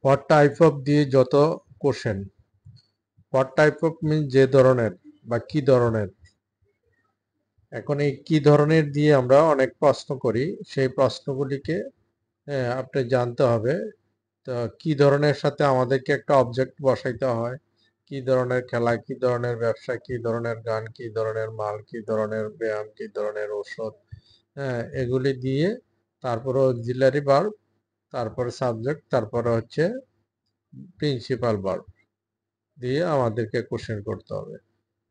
What type of দিয়ে যত question, what type of মিন যে ধরনের বা কি ধরনের। এখন এই কি ধরনের দিয়ে আমরা অনেক প্রশ্ন করি, সেই প্রশ্নগুলিকে আপনি জানতে হবে। তো কি ধরনের সাথে আমাদেরকে একটা অবজেক্ট বসাইতে হয়, কি ধরনের খেলা, কি ধরনের ব্যবসা, কি ধরনের গান, কি ধরনের মাল, কি ধরনের ব্যায়াম, কি ধরনের ঔষধ, হ্যাঁ এগুলি দিয়ে তারপরে অক্সিলারি ভার্ব, তারপরে সাবজেক্ট, তারপরে হচ্ছে প্রিন্সিপাল ভার্ব দিয়ে আমাদেরকে কোশ্চেন করতে হবে।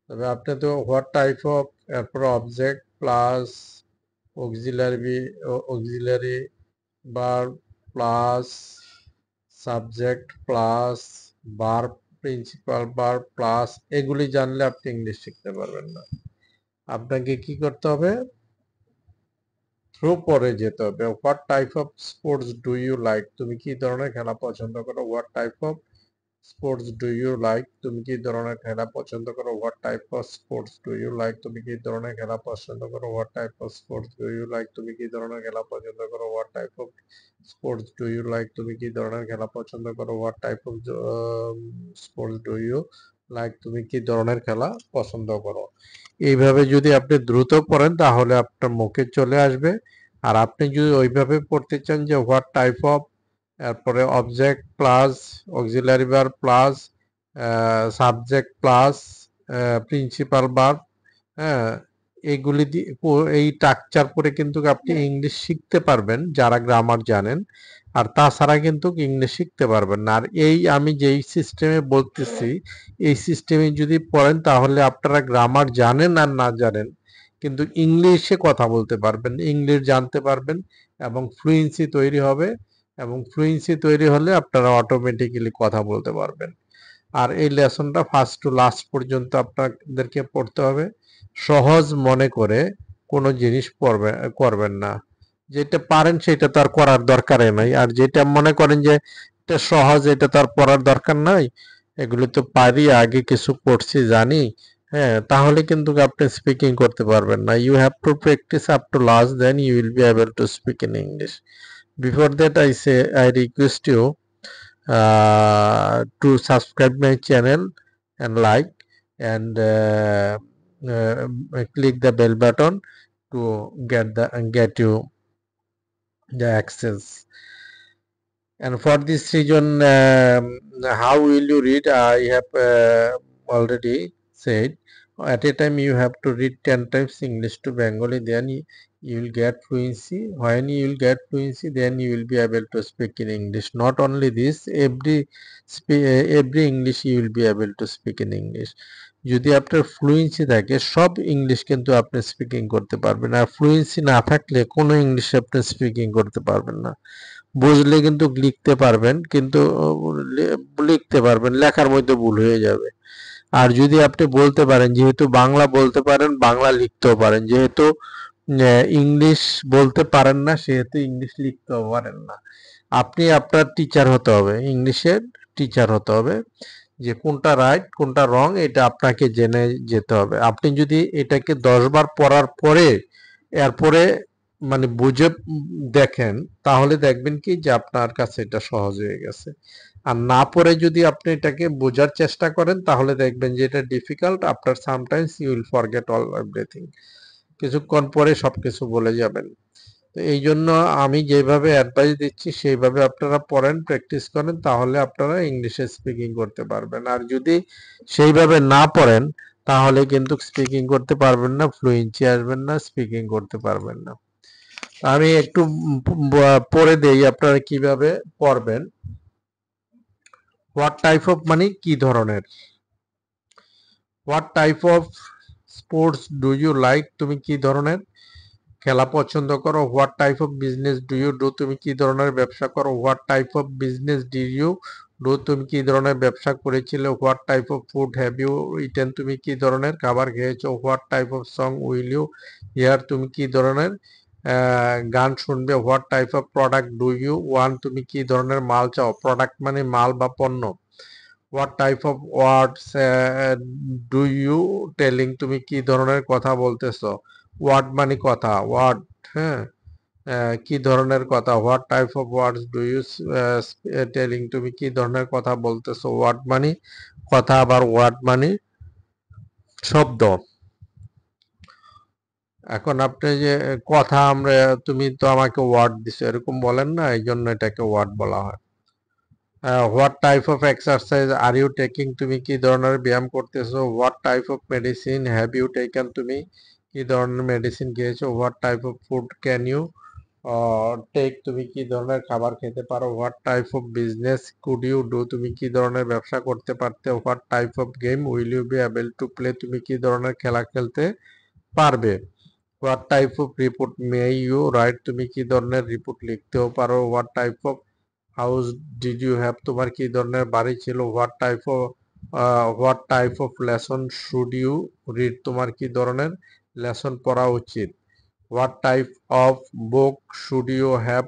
তবে আপনি তো হোয়াট টাইপ অফ, এরপর object plus auxiliary auxiliary verb plus subject plus verb, principal verb plus, এগুলি জানলে আপনি ইংলিশ শিখতে পারবেন না। আপনাকে কি করতে হবে, থ্রু পরে যেতে হবে। What type of sports do you like, তুমি কি ধরনের খেলা পছন্দ করো। What type of sports do you like, তুমি কি ধরনের খেলা পছন্দ করো। What type of sports do you like, তুমি কি ধরনের খেলা পছন্দ করো। What type of sports do you like, তুমি কি ধরনের খেলা পছন্দ করো। What type of sports do you like, তুমি কি ধরনের খেলা পছন্দ করো। What type of sports do you like, তুমি কি ধরনের খেলা পছন্দ করো। এইভাবে যদি আপনি দ্রুত পড়েন তাহলে আপনার মুখে চলে আসবে। আর আপনি যদি ওইভাবে পড়তে চান যে হোয়াট টাইপ অফ, এরপরে object plus auxiliary verb plus subject plus principal verb, হ্যাঁ এইগুলি দিয়ে এই স্ট্রাকচার পরে কিন্তু আপনি ইংলিশ শিখতে পারবেন যারা গ্রামার জানেন। আর তাছাড়া কিন্তু ইংলিশ শিখতে পারবেন না। আর এই আমি যেই সিস্টেমে বলতেছি, এই সিস্টেমে যদি পড়েন তাহলে আপনারা গ্রামার জানেন আর না জানেন কিন্তু ইংলিশে কথা বলতে পারবেন, ইংলিশ জানতে পারবেন এবং ফ্লুয়েন্সি তৈরি হবে। এবং ফ্লুয়েন্সি তৈরি হলে আপনারা অটোমেটিক্যালি কথা বলতে পারবেন। আর এই লেসনটা ফার্স্ট টু লাস্ট পর্যন্ত আপনাদেরকে পড়তে হবে। সহজ মনে করে কোনো জিনিস করবেন না। যেটা পারেন সেটা তো আর করার দরকারই নাই। আর যেটা মনে করেন যে এটা সহজ, এটা তো আর পড়ার দরকার নাই, এগুলো তো পারি, আগে কিছু পড়ছি জানি, হ্যাঁ তাহলে কিন্তু আপনি স্পিকিং করতে পারবেন না। You have to practice up to last, then you will be able to speak in English. Before that, I request you to subscribe my channel and like, and click the bell button to get you the access. And for this reason, how will you read? I have already said, at a time you have to read 10 times English to Bengali, then you will get fluency. When you will get fluency, then you will be able to speak in English. Not only this, every English you will be able to speak in English. যদি আপনার fluency থাকে সব English কিন্তু আপনি speaking করতে পারবেন। আর fluency না থাকলে কোনো ইংলিশ আপনি স্পিকিং করতে পারবেন না। বুঝলে কিন্তু লিখতে পারবেন, কিন্তু লিখতে পারবেন, লেখার মধ্যে ভুল হয়ে যাবে। আর যদি আপনি বলতে পারেন, যেহেতু বাংলা বলতে পারেন, বাংলা লিখতেও পারেন, যেহেতু ইংলিশ বলতে পারেন না সেহেতু ইংলিশ লিখতেও পারেন না। আপনি আপনার টিচার হতে হবে, ইংলিশের টিচার হতে হবে, যে কোনটা রাইট কোনটা রং এটা আপনাকে জেনে যেতে হবে। আপনি যদি এটাকে 10 বার পড়ার পরে এরপরে মানে বুঝে দেখেন তাহলে দেখবেন কি যে আপনার কাছে এটা সহজ হয়ে গেছে। আর না পড়ে যদি আপনি এটাকে বোঝার চেষ্টা করেন তাহলে দেখবেন যে এটা difficult. After sometimes you will forget all everything, কিছুক্ষণ পরে সবকিছু বলে যাবেন। তো এই জন্য আমি যেভাবে অ্যাডভাইস দিচ্ছি সেইভাবে আপনারা পড়েন, প্র্যাকটিস করেন, তাহলে আপনারা ইংলিশে স্পিকিং করতে পারবেন। আর যদি সেইভাবে না পড়েন তাহলে কিন্তু স্পিকিং করতে পারবেন না, ফ্লুয়েন্সি আসবেন না, স্পিকিং করতে পারবেন না। আমি একটু পড়ে দেই আপনারা কিভাবে পড়বেন। হোয়াট টাইপ অফ মানে কি ধরনের। What type of sports do you like, তুমি কি ধরনের খেলা পছন্দ করো। What type of business do you do, তুমি কি ধরনের ব্যবসা করো। What type of business did you do, তুমি কি ধরনের ব্যবসা করেছিলে। What type of food have you eaten, তুমি কি ধরনের খাবার খেয়েছো। What type of song will you hear, তুমি কি ধরনের গান শুনবে। What type of product do you one, তুমি কি ধরনের মাল চাও। প্রোডাক্ট মানে মাল বা পণ্য। What type of words do you telling, তুমি কি ধরনের কথা বলতেছো। ওয়ার্ড মানে কথা, ওয়ার্ড, হ্যাঁ কি ধরনের কথা, what type of words do you telling, তুমি কি ধরনের কথা বলতেছো। ওয়ার্ড মানে কথা, আবার ওয়ার্ড মানে শব্দ। এখন আপনি যে কথা, আমরা তুমি তো আমাকে ওয়ার্ড দিছো এরকম বলেন না, এই জন্য এটাকে ওয়ার্ড বলা হয়। What type of exercise are you taking, তুমি কি ধরনের ব্যায়াম করতেছো। What type of medicine have you taken, তুমি কি ধরনের মেডিসিন খেয়েছো। What type of food can you take, তুমি কি ধরনের খাবার খেতে পারো। What type of business could you do, তুমি কি ধরনের ব্যবসা করতে পারতে। What type of game will you be able to play, তুমি কি ধরনের খেলা খেলতে পারবে। What type of report may you write, তুমি কি ধরনের রিপোর্ট লিখতেও পারো। What type of house did you have, তোমার কি ধরনের বাড়ি ছিল। What type of lesson should you read, তোমার কি ধরনের লেসন পড়া উচিত। What type of book should you have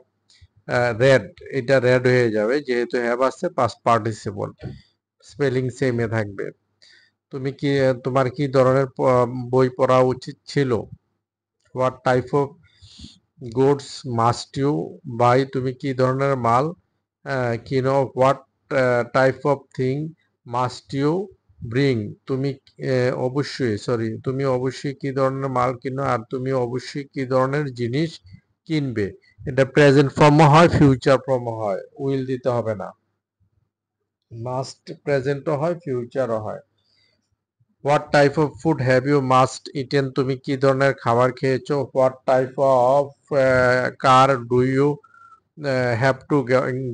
read, এটা রেড হয়ে যাবে যেহেতু হ্যাভ আছে পাস্ট পার্টিসিপল, স্পেলিং সেমে থাকবে। তোমার কি ধরনের বই পড়া উচিত ছিল। What type of goods must you buy, তুমি কি ধরনের মাল কিনো। What type of thing must you bring, তুমি অবশ্যই কি ধরনের মাল কিনো, আর তুমি অবশ্যই কি ধরনের জিনিস কিনবে। এটা প্রেজেন্ট ফর্মও হয়, ফিউচার ফর্মও হয়, উইল দিতে হবে না। মাস্ট প্রেজেন্টও হয়, ফিউচারও হয়। What type of food have you must eaten, তুমি কি ধরনের খাবার খেয়েছো। What type of car do you have to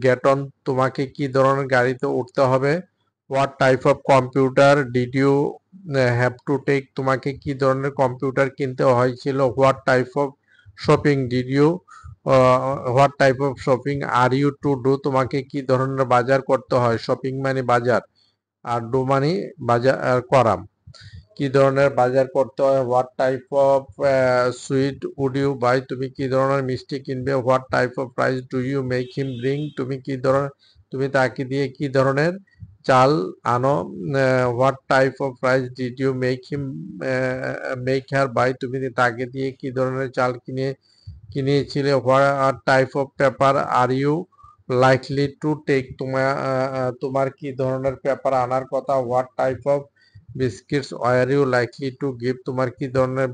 get on, তোমাকে কি ধরনের গাড়িতে উঠতে হবে। What type of computer did you have to take, তোমাকে কি ধরনের কম্পিউটার কিনতে হয়েছিল। What type of shopping did you what type of shopping are you to do, তোমাকে কি ধরনের বাজার করতে হয়। শপিং মানে বাজার, আর ডু মানে বাজার করা, কি ধরনের বাজার করতে হয়। What type of sweet would you buy, তুমি কি ধরনের মিষ্টি কিনবে। What type of rice do you make him bring, তুমি তাকে দিয়ে কি ধরনের চাল আনো। What type of rice did you make her buy, তুমি তাকে দিয়ে কি ধরনের চাল কিনেছিলে। What type of paper are you likely to take, তোমার কি ধরনের পেপার আনার কথা। What type of biscuits were you likely two give, তোমার কি ধরনের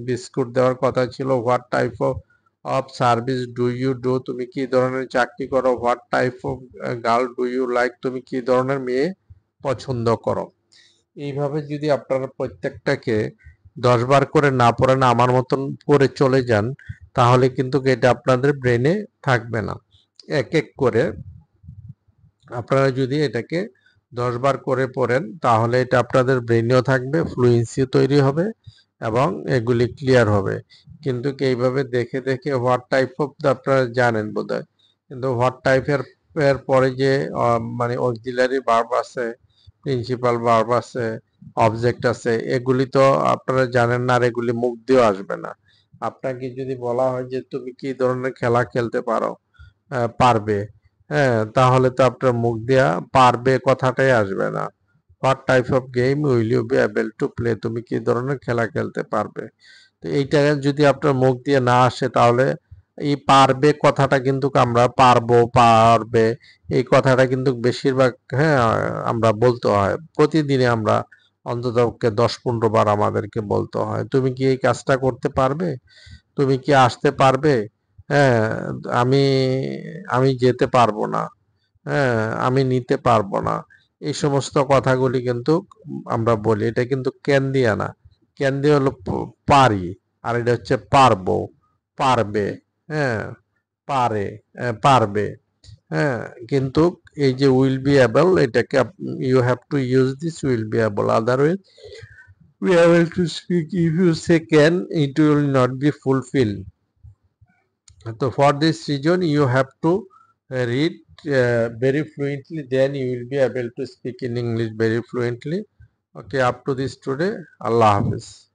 বিস্কুট দেওয়ার কথা ছিল। What type of service do you do, তুমি কি ধরনের চাকরি করো। What type of girl do you like, তুমি কি ধরনের মেয়ে পছন্দ করো। এইভাবে যদি আপনারা প্রত্যেকটাকে 10 বার করে না পড়েন, আমার মতন করে চলে যান, তাহলে কিন্তু এটা আপনাদের ব্রেনে থাকবে না। এক এক করে আপনারা যদি এটাকে 10 বার করে পড়েন, তাহলে এটা আপনাদের ব্রেনেও থাকবে, ফ্লুয়েন্সি তৈরি হবে এবং এগুলি ক্লিয়ার হবে। কিন্তু এইভাবে দেখে দেখে হোয়াট টাইপ অফ, আপনারা জানেন বোধহয়, কিন্তু হোয়াট টাইপের এর পরে যে মানে অক্সিলারি ভার্ব আছে, প্রিন্সিপাল ভার্ব আছে, অবজেক্ট আছে, এগুলি তো আপনারা জানেন না, আর এগুলি মুখ দিয়েও আসবে না। আপনাকে যদি বলা হয় যে তুমি কি ধরনের খেলা খেলতে পারবে, হ্যাঁ, তাহলে তো আপনার মুখ দিয়া পারবে কথাটাই আসবে না। What type of game will you be able to play, তুমি কি ধরনের খেলা খেলতে পারবে। তো এইটা যদি আপনার মুখ দিয়ে না আসে, তাহলে এই পারবে কথাটা কিন্তু আমরা পারবে এই কথাটা কিন্তু বেশিরভাগ, হ্যাঁ, আমরা বলতে হয় প্রতিদিনে, আমরা অন্তত 10-15 বার আমাদেরকে বলতে হয়। তুমি কি এই কাজটা করতে পারবে, তুমি কি আসতে পারবে। হ্যাঁ, আমি আমি যেতে পারবো না। হ্যাঁ, আমি নিতে পারবো না। এই সমস্ত কথাগুলি কিন্তু আমরা বলি। এটা কিন্তু ক্যান দিয়া না, ক্যান দিয়ে হলো পারি, আর এটা হচ্ছে পারবো, পারবে, হ্যাঁ, পারবে, হ্যাঁ। কিন্তু এই যে উইল বি এবল, এটাকে you have to use this will be able, otherwise we are able to speak. If you say can, it will not be fulfilled. So for this reason you have to read very fluently, then you will be able to speak in English very fluently. Okay, up to this today. Allah Hafiz.